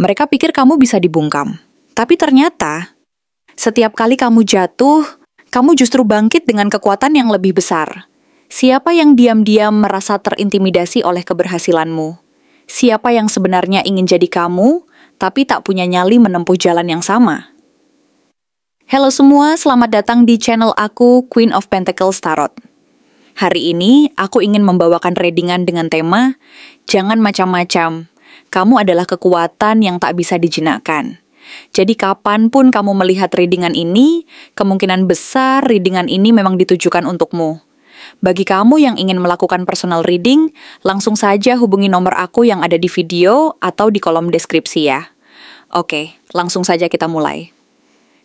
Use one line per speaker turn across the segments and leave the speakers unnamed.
Mereka pikir kamu bisa dibungkam. Tapi ternyata, setiap kali kamu jatuh, kamu justru bangkit dengan kekuatan yang lebih besar. Siapa yang diam-diam merasa terintimidasi oleh keberhasilanmu? Siapa yang sebenarnya ingin jadi kamu, tapi tak punya nyali menempuh jalan yang sama? Halo semua, selamat datang di channel aku, Queen of Pentacles Tarot. Hari ini, aku ingin membawakan readingan dengan tema, jangan macam-macam, kamu adalah kekuatan yang tak bisa dijinakkan. Jadi kapanpun kamu melihat readingan ini, kemungkinan besar readingan ini memang ditujukan untukmu. Bagi kamu yang ingin melakukan personal reading, langsung saja hubungi nomor aku yang ada di video atau di kolom deskripsi ya. Oke, langsung saja kita mulai.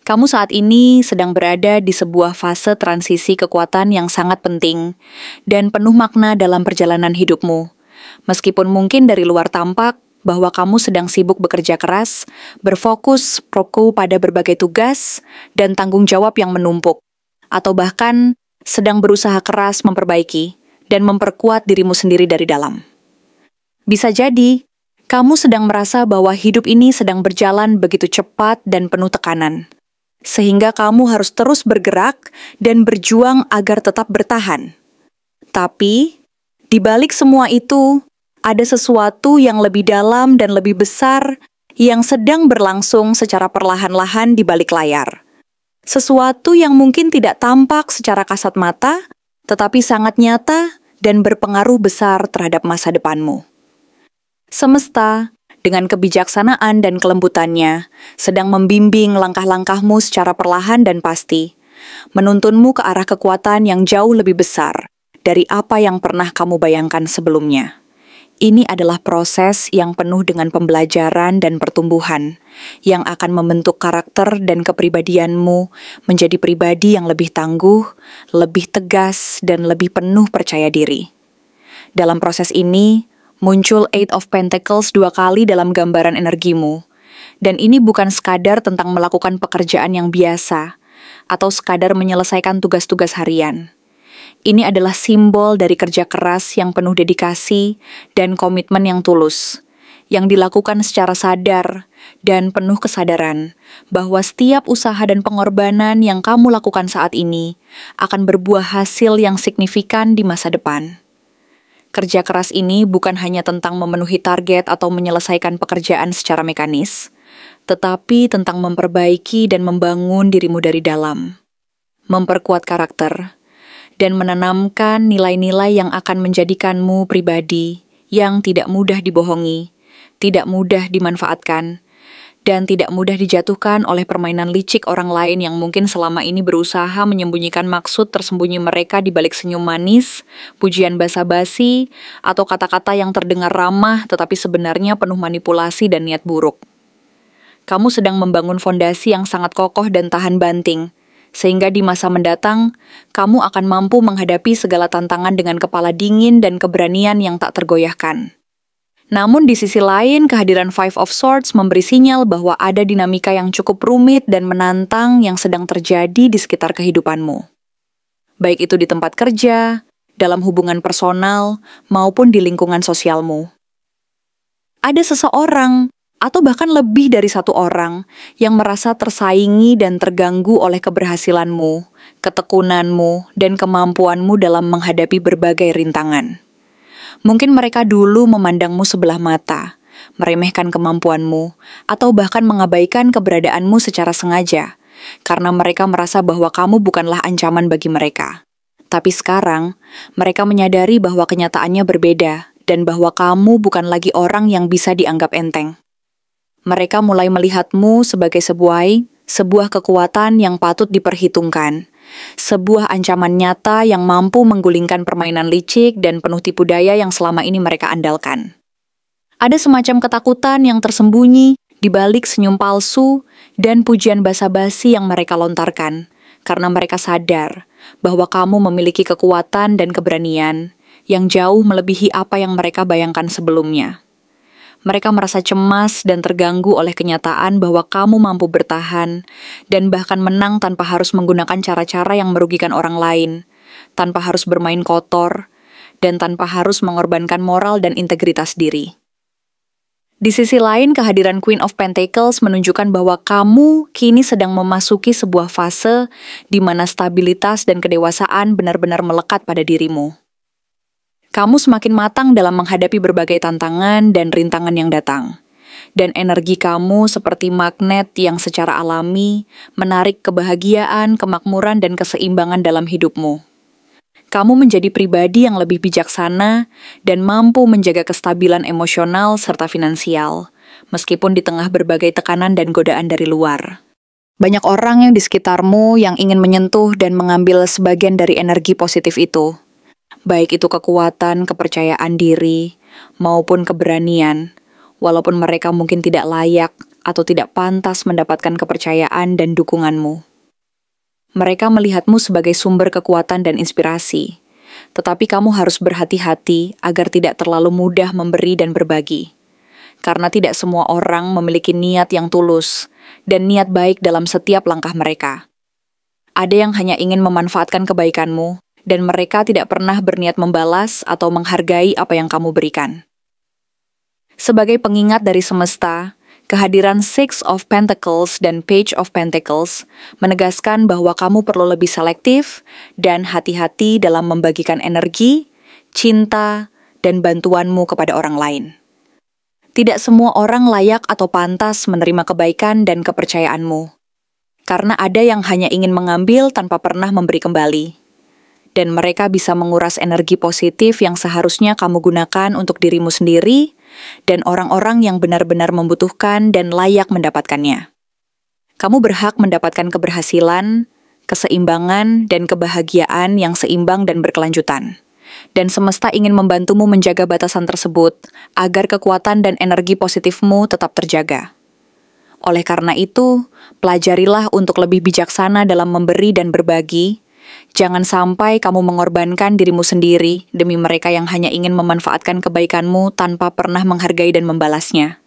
Kamu saat ini sedang berada di sebuah fase transisi kekuatan yang sangat penting dan penuh makna dalam perjalanan hidupmu. Meskipun mungkin dari luar tampak bahwa kamu sedang sibuk bekerja keras, berfokus pada berbagai tugas dan tanggung jawab yang menumpuk, atau bahkan sedang berusaha keras memperbaiki dan memperkuat dirimu sendiri dari dalam. Bisa jadi, kamu sedang merasa bahwa hidup ini sedang berjalan begitu cepat dan penuh tekanan, sehingga kamu harus terus bergerak dan berjuang agar tetap bertahan. Tapi, di balik semua itu, ada sesuatu yang lebih dalam dan lebih besar yang sedang berlangsung secara perlahan-lahan di balik layar. Sesuatu yang mungkin tidak tampak secara kasat mata, tetapi sangat nyata dan berpengaruh besar terhadap masa depanmu. Semesta, dengan kebijaksanaan dan kelembutannya, sedang membimbing langkah-langkahmu secara perlahan dan pasti, menuntunmu ke arah kekuatan yang jauh lebih besar dari apa yang pernah kamu bayangkan sebelumnya. Ini adalah proses yang penuh dengan pembelajaran dan pertumbuhan, yang akan membentuk karakter dan kepribadianmu menjadi pribadi yang lebih tangguh, lebih tegas, dan lebih penuh percaya diri. Dalam proses ini, muncul Eight of Pentacles 2 kali dalam gambaran energimu. Dan ini bukan sekadar tentang melakukan pekerjaan yang biasa, atau sekadar menyelesaikan tugas-tugas harian. Ini adalah simbol dari kerja keras yang penuh dedikasi dan komitmen yang tulus, yang dilakukan secara sadar dan penuh kesadaran bahwa setiap usaha dan pengorbanan yang kamu lakukan saat ini akan berbuah hasil yang signifikan di masa depan. Kerja keras ini bukan hanya tentang memenuhi target atau menyelesaikan pekerjaan secara mekanis, tetapi tentang memperbaiki dan membangun dirimu dari dalam, memperkuat karakter, dan menanamkan nilai-nilai yang akan menjadikanmu pribadi yang tidak mudah dibohongi, tidak mudah dimanfaatkan, dan tidak mudah dijatuhkan oleh permainan licik orang lain yang mungkin selama ini berusaha menyembunyikan maksud tersembunyi mereka di balik senyum manis, pujian basa-basi, atau kata-kata yang terdengar ramah tetapi sebenarnya penuh manipulasi dan niat buruk. Kamu sedang membangun fondasi yang sangat kokoh dan tahan banting, sehingga di masa mendatang, kamu akan mampu menghadapi segala tantangan dengan kepala dingin dan keberanian yang tak tergoyahkan. Namun di sisi lain, kehadiran Five of Swords memberi sinyal bahwa ada dinamika yang cukup rumit dan menantang yang sedang terjadi di sekitar kehidupanmu. Baik itu di tempat kerja, dalam hubungan personal, maupun di lingkungan sosialmu. Ada seseorang, atau bahkan lebih dari satu orang yang merasa tersaingi dan terganggu oleh keberhasilanmu, ketekunanmu, dan kemampuanmu dalam menghadapi berbagai rintangan. Mungkin mereka dulu memandangmu sebelah mata, meremehkan kemampuanmu, atau bahkan mengabaikan keberadaanmu secara sengaja, karena mereka merasa bahwa kamu bukanlah ancaman bagi mereka. Tapi sekarang, mereka menyadari bahwa kenyataannya berbeda, dan bahwa kamu bukan lagi orang yang bisa dianggap enteng. Mereka mulai melihatmu sebagai sebuah kekuatan yang patut diperhitungkan, sebuah ancaman nyata yang mampu menggulingkan permainan licik dan penuh tipu daya yang selama ini mereka andalkan. Ada semacam ketakutan yang tersembunyi di balik senyum palsu dan pujian basa-basi yang mereka lontarkan, karena mereka sadar bahwa kamu memiliki kekuatan dan keberanian yang jauh melebihi apa yang mereka bayangkan sebelumnya. Mereka merasa cemas dan terganggu oleh kenyataan bahwa kamu mampu bertahan dan bahkan menang tanpa harus menggunakan cara-cara yang merugikan orang lain, tanpa harus bermain kotor, dan tanpa harus mengorbankan moral dan integritas diri. Di sisi lain, kehadiran Queen of Pentacles menunjukkan bahwa kamu kini sedang memasuki sebuah fase di mana stabilitas dan kedewasaan benar-benar melekat pada dirimu. Kamu semakin matang dalam menghadapi berbagai tantangan dan rintangan yang datang. Dan energi kamu seperti magnet yang secara alami menarik kebahagiaan, kemakmuran, dan keseimbangan dalam hidupmu. Kamu menjadi pribadi yang lebih bijaksana dan mampu menjaga kestabilan emosional serta finansial, meskipun di tengah berbagai tekanan dan godaan dari luar. Banyak orang yang di sekitarmu yang ingin menyentuh dan mengambil sebagian dari energi positif itu, baik itu kekuatan, kepercayaan diri, maupun keberanian, walaupun mereka mungkin tidak layak atau tidak pantas mendapatkan kepercayaan dan dukunganmu. Mereka melihatmu sebagai sumber kekuatan dan inspirasi, tetapi kamu harus berhati-hati agar tidak terlalu mudah memberi dan berbagi. Karena tidak semua orang memiliki niat yang tulus dan niat baik dalam setiap langkah mereka. Ada yang hanya ingin memanfaatkan kebaikanmu, dan mereka tidak pernah berniat membalas atau menghargai apa yang kamu berikan. Sebagai pengingat dari semesta, kehadiran Six of Pentacles dan Page of Pentacles menegaskan bahwa kamu perlu lebih selektif dan hati-hati dalam membagikan energi, cinta, dan bantuanmu kepada orang lain. Tidak semua orang layak atau pantas menerima kebaikan dan kepercayaanmu, karena ada yang hanya ingin mengambil tanpa pernah memberi kembali. Dan mereka bisa menguras energi positif yang seharusnya kamu gunakan untuk dirimu sendiri dan orang-orang yang benar-benar membutuhkan dan layak mendapatkannya. Kamu berhak mendapatkan keberhasilan, keseimbangan, dan kebahagiaan yang seimbang dan berkelanjutan. Dan semesta ingin membantumu menjaga batasan tersebut agar kekuatan dan energi positifmu tetap terjaga. Oleh karena itu, pelajarilah untuk lebih bijaksana dalam memberi dan berbagi. Jangan sampai kamu mengorbankan dirimu sendiri demi mereka yang hanya ingin memanfaatkan kebaikanmu tanpa pernah menghargai dan membalasnya.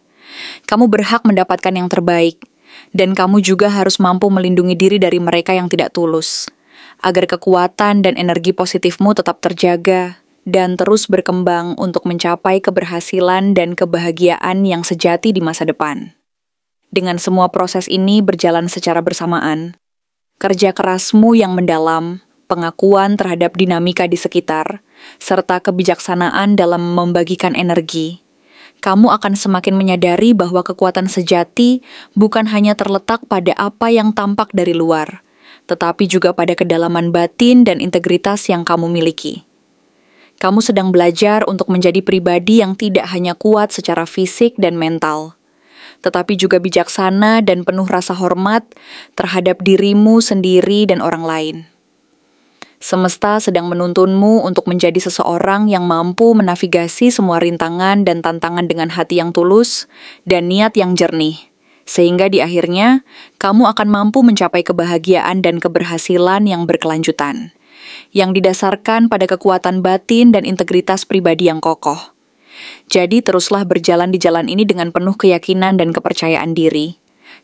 Kamu berhak mendapatkan yang terbaik, dan kamu juga harus mampu melindungi diri dari mereka yang tidak tulus, agar kekuatan dan energi positifmu tetap terjaga dan terus berkembang untuk mencapai keberhasilan dan kebahagiaan yang sejati di masa depan. Dengan semua proses ini berjalan secara bersamaan, kerja kerasmu yang mendalam, pengakuan terhadap dinamika di sekitar, serta kebijaksanaan dalam membagikan energi, kamu akan semakin menyadari bahwa kekuatan sejati bukan hanya terletak pada apa yang tampak dari luar, tetapi juga pada kedalaman batin dan integritas yang kamu miliki. Kamu sedang belajar untuk menjadi pribadi yang tidak hanya kuat secara fisik dan mental, tetapi juga bijaksana dan penuh rasa hormat terhadap dirimu sendiri dan orang lain. Semesta sedang menuntunmu untuk menjadi seseorang yang mampu menavigasi semua rintangan dan tantangan dengan hati yang tulus dan niat yang jernih, sehingga di akhirnya kamu akan mampu mencapai kebahagiaan dan keberhasilan yang berkelanjutan, yang didasarkan pada kekuatan batin dan integritas pribadi yang kokoh. Jadi teruslah berjalan di jalan ini dengan penuh keyakinan dan kepercayaan diri.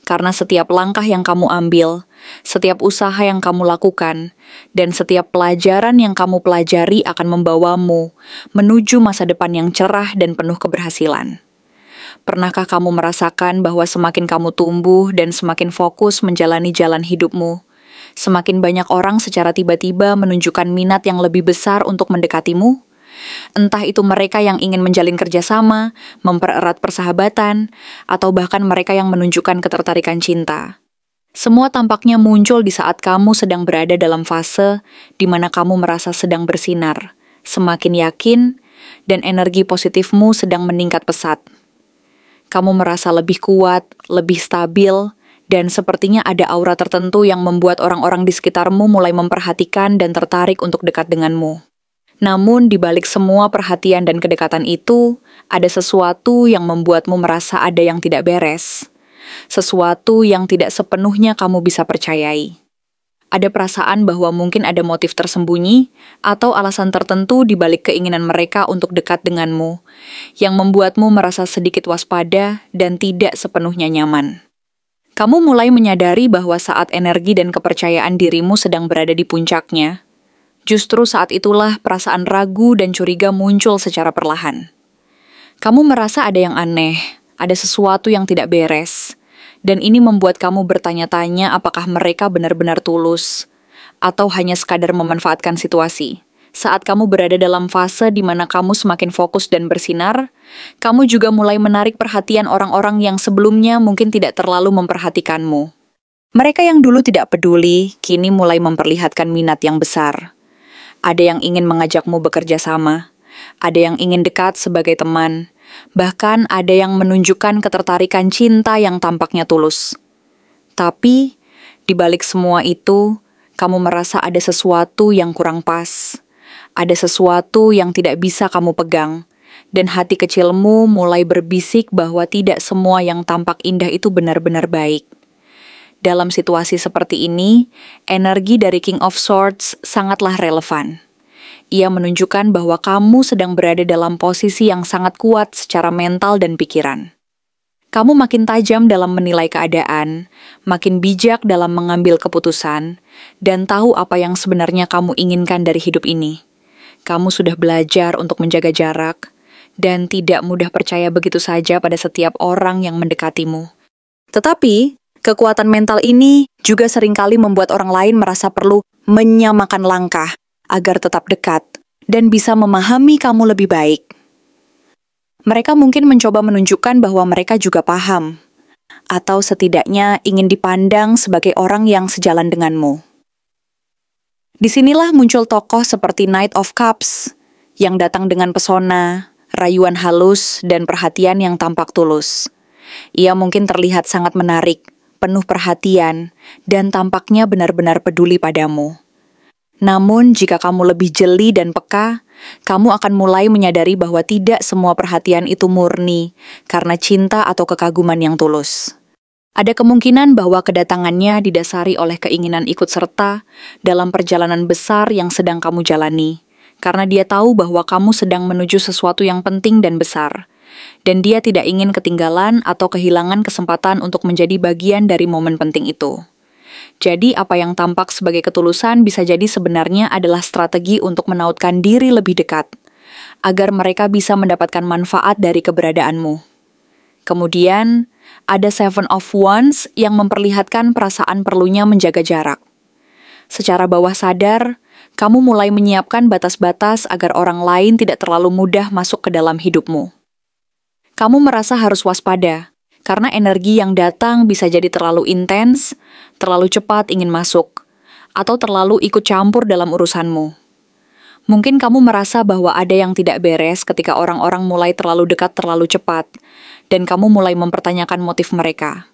Karena setiap langkah yang kamu ambil, setiap usaha yang kamu lakukan, dan setiap pelajaran yang kamu pelajari akan membawamu menuju masa depan yang cerah dan penuh keberhasilan. Pernahkah kamu merasakan bahwa semakin kamu tumbuh dan semakin fokus menjalani jalan hidupmu, semakin banyak orang secara tiba-tiba menunjukkan minat yang lebih besar untuk mendekatimu? Entah itu mereka yang ingin menjalin kerjasama, mempererat persahabatan, atau bahkan mereka yang menunjukkan ketertarikan cinta. Semua tampaknya muncul di saat kamu sedang berada dalam fase di mana kamu merasa sedang bersinar, semakin yakin, dan energi positifmu sedang meningkat pesat. Kamu merasa lebih kuat, lebih stabil, dan sepertinya ada aura tertentu yang membuat orang-orang di sekitarmu mulai memperhatikan dan tertarik untuk dekat denganmu. Namun, di balik semua perhatian dan kedekatan itu, ada sesuatu yang membuatmu merasa ada yang tidak beres. Sesuatu yang tidak sepenuhnya kamu bisa percayai. Ada perasaan bahwa mungkin ada motif tersembunyi atau alasan tertentu di balik keinginan mereka untuk dekat denganmu, yang membuatmu merasa sedikit waspada dan tidak sepenuhnya nyaman. Kamu mulai menyadari bahwa saat energi dan kepercayaan dirimu sedang berada di puncaknya, justru saat itulah perasaan ragu dan curiga muncul secara perlahan. Kamu merasa ada yang aneh, Ada sesuatu yang tidak beres. Dan ini membuat kamu bertanya-tanya apakah mereka benar-benar tulus atau hanya sekadar memanfaatkan situasi. Saat kamu berada dalam fase di mana kamu semakin fokus dan bersinar, kamu juga mulai menarik perhatian orang-orang yang sebelumnya mungkin tidak terlalu memperhatikanmu. Mereka yang dulu tidak peduli, kini mulai memperlihatkan minat yang besar. Ada yang ingin mengajakmu bekerja sama, ada yang ingin dekat sebagai teman, bahkan ada yang menunjukkan ketertarikan cinta yang tampaknya tulus. Tapi, di balik semua itu, kamu merasa ada sesuatu yang kurang pas. Ada sesuatu yang tidak bisa kamu pegang, dan hati kecilmu mulai berbisik bahwa tidak semua yang tampak indah itu benar-benar baik. Dalam situasi seperti ini, energi dari King of Swords sangatlah relevan. Ia menunjukkan bahwa kamu sedang berada dalam posisi yang sangat kuat secara mental dan pikiran. Kamu makin tajam dalam menilai keadaan, makin bijak dalam mengambil keputusan, dan tahu apa yang sebenarnya kamu inginkan dari hidup ini. Kamu sudah belajar untuk menjaga jarak, dan tidak mudah percaya begitu saja pada setiap orang yang mendekatimu. Tetapi, kekuatan mental ini juga seringkali membuat orang lain merasa perlu menyamakan langkah agar tetap dekat dan bisa memahami kamu lebih baik. Mereka mungkin mencoba menunjukkan bahwa mereka juga paham, atau setidaknya ingin dipandang sebagai orang yang sejalan denganmu. Disinilah muncul tokoh seperti Knight of Cups, yang datang dengan pesona, rayuan halus, dan perhatian yang tampak tulus. Ia mungkin terlihat sangat menarik, penuh perhatian, dan tampaknya benar-benar peduli padamu. Namun, jika kamu lebih jeli dan peka, kamu akan mulai menyadari bahwa tidak semua perhatian itu murni karena cinta atau kekaguman yang tulus. Ada kemungkinan bahwa kedatangannya didasari oleh keinginan ikut serta dalam perjalanan besar yang sedang kamu jalani, karena dia tahu bahwa kamu sedang menuju sesuatu yang penting dan besar, dan dia tidak ingin ketinggalan atau kehilangan kesempatan untuk menjadi bagian dari momen penting itu. Jadi, apa yang tampak sebagai ketulusan bisa jadi sebenarnya adalah strategi untuk menautkan diri lebih dekat, agar mereka bisa mendapatkan manfaat dari keberadaanmu. Kemudian, ada Seven of Wands yang memperlihatkan perasaan perlunya menjaga jarak. Secara bawah sadar, kamu mulai menyiapkan batas-batas agar orang lain tidak terlalu mudah masuk ke dalam hidupmu. Kamu merasa harus waspada, karena energi yang datang bisa jadi terlalu intens, terlalu cepat ingin masuk, atau terlalu ikut campur dalam urusanmu. Mungkin kamu merasa bahwa ada yang tidak beres ketika orang-orang mulai terlalu dekat terlalu cepat, dan kamu mulai mempertanyakan motif mereka.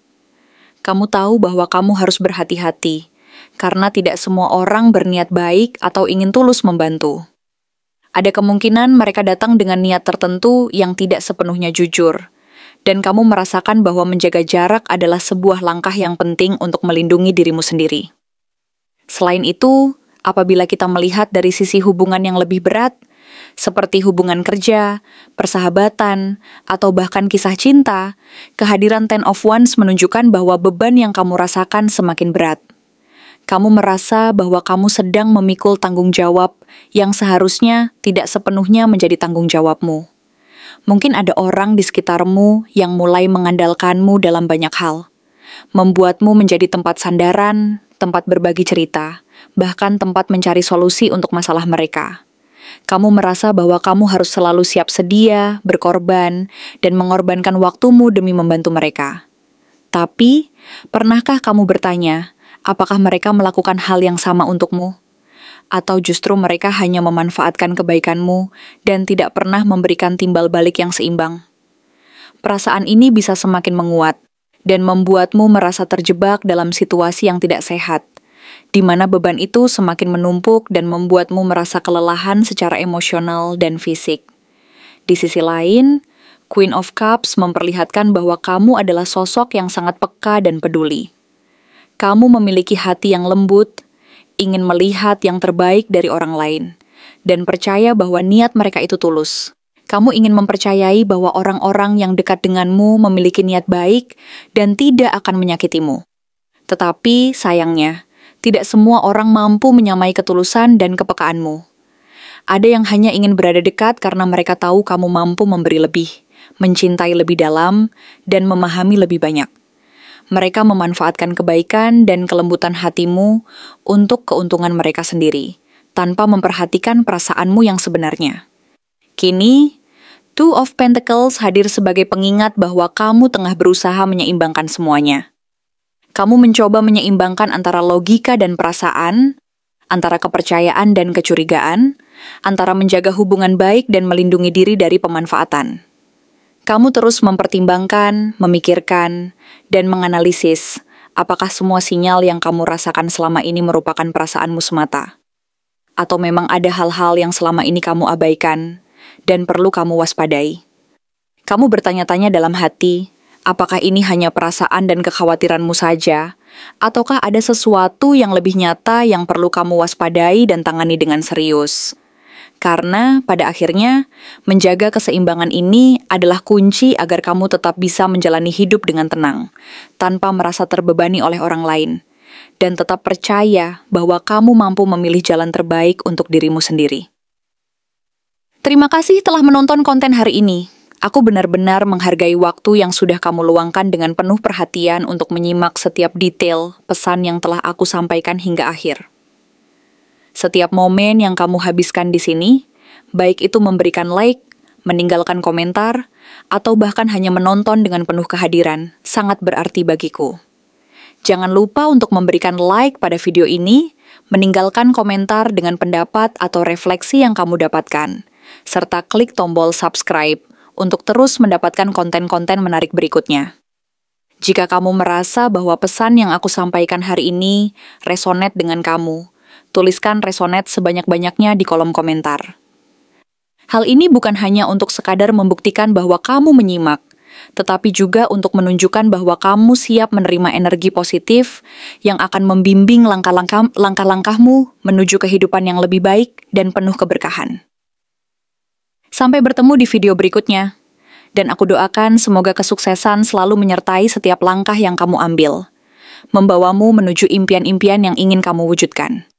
Kamu tahu bahwa kamu harus berhati-hati, karena tidak semua orang berniat baik atau ingin tulus membantu. Ada kemungkinan mereka datang dengan niat tertentu yang tidak sepenuhnya jujur, dan kamu merasakan bahwa menjaga jarak adalah sebuah langkah yang penting untuk melindungi dirimu sendiri. Selain itu, apabila kita melihat dari sisi hubungan yang lebih berat, seperti hubungan kerja, persahabatan, atau bahkan kisah cinta, kehadiran Ten of Wands menunjukkan bahwa beban yang kamu rasakan semakin berat. Kamu merasa bahwa kamu sedang memikul tanggung jawab yang seharusnya tidak sepenuhnya menjadi tanggung jawabmu. Mungkin ada orang di sekitarmu yang mulai mengandalkanmu dalam banyak hal, membuatmu menjadi tempat sandaran, tempat berbagi cerita, bahkan tempat mencari solusi untuk masalah mereka. Kamu merasa bahwa kamu harus selalu siap sedia, berkorban, dan mengorbankan waktumu demi membantu mereka. Tapi, pernahkah kamu bertanya, apakah mereka melakukan hal yang sama untukmu? Atau justru mereka hanya memanfaatkan kebaikanmu dan tidak pernah memberikan timbal balik yang seimbang? Perasaan ini bisa semakin menguat dan membuatmu merasa terjebak dalam situasi yang tidak sehat, di mana beban itu semakin menumpuk dan membuatmu merasa kelelahan secara emosional dan fisik. Di sisi lain, Queen of Cups memperlihatkan bahwa kamu adalah sosok yang sangat peka dan peduli. Kamu memiliki hati yang lembut, ingin melihat yang terbaik dari orang lain, dan percaya bahwa niat mereka itu tulus. Kamu ingin mempercayai bahwa orang-orang yang dekat denganmu memiliki niat baik dan tidak akan menyakitimu. Tetapi, sayangnya, tidak semua orang mampu menyamai ketulusan dan kepekaanmu. Ada yang hanya ingin berada dekat karena mereka tahu kamu mampu memberi lebih, mencintai lebih dalam, dan memahami lebih banyak. Mereka memanfaatkan kebaikan dan kelembutan hatimu untuk keuntungan mereka sendiri, tanpa memperhatikan perasaanmu yang sebenarnya. Kini, Two of Pentacles hadir sebagai pengingat bahwa kamu tengah berusaha menyeimbangkan semuanya. Kamu mencoba menyeimbangkan antara logika dan perasaan, antara kepercayaan dan kecurigaan, antara menjaga hubungan baik dan melindungi diri dari pemanfaatan. Kamu terus mempertimbangkan, memikirkan, dan menganalisis apakah semua sinyal yang kamu rasakan selama ini merupakan perasaanmu semata. Atau memang ada hal-hal yang selama ini kamu abaikan dan perlu kamu waspadai. Kamu bertanya-tanya dalam hati, apakah ini hanya perasaan dan kekhawatiranmu saja, ataukah ada sesuatu yang lebih nyata yang perlu kamu waspadai dan tangani dengan serius? Karena pada akhirnya, menjaga keseimbangan ini adalah kunci agar kamu tetap bisa menjalani hidup dengan tenang, tanpa merasa terbebani oleh orang lain, dan tetap percaya bahwa kamu mampu memilih jalan terbaik untuk dirimu sendiri. Terima kasih telah menonton konten hari ini. Aku benar-benar menghargai waktu yang sudah kamu luangkan dengan penuh perhatian untuk menyimak setiap detail pesan yang telah aku sampaikan hingga akhir. Setiap momen yang kamu habiskan di sini, baik itu memberikan like, meninggalkan komentar, atau bahkan hanya menonton dengan penuh kehadiran, sangat berarti bagiku. Jangan lupa untuk memberikan like pada video ini, meninggalkan komentar dengan pendapat atau refleksi yang kamu dapatkan, serta klik tombol subscribe untuk terus mendapatkan konten-konten menarik berikutnya. Jika kamu merasa bahwa pesan yang aku sampaikan hari ini resonate dengan kamu, tuliskan resonate sebanyak-banyaknya di kolom komentar. Hal ini bukan hanya untuk sekadar membuktikan bahwa kamu menyimak, tetapi juga untuk menunjukkan bahwa kamu siap menerima energi positif yang akan membimbing langkah-langkahmu menuju kehidupan yang lebih baik dan penuh keberkahan. Sampai bertemu di video berikutnya, dan aku doakan semoga kesuksesan selalu menyertai setiap langkah yang kamu ambil, membawamu menuju impian-impian yang ingin kamu wujudkan.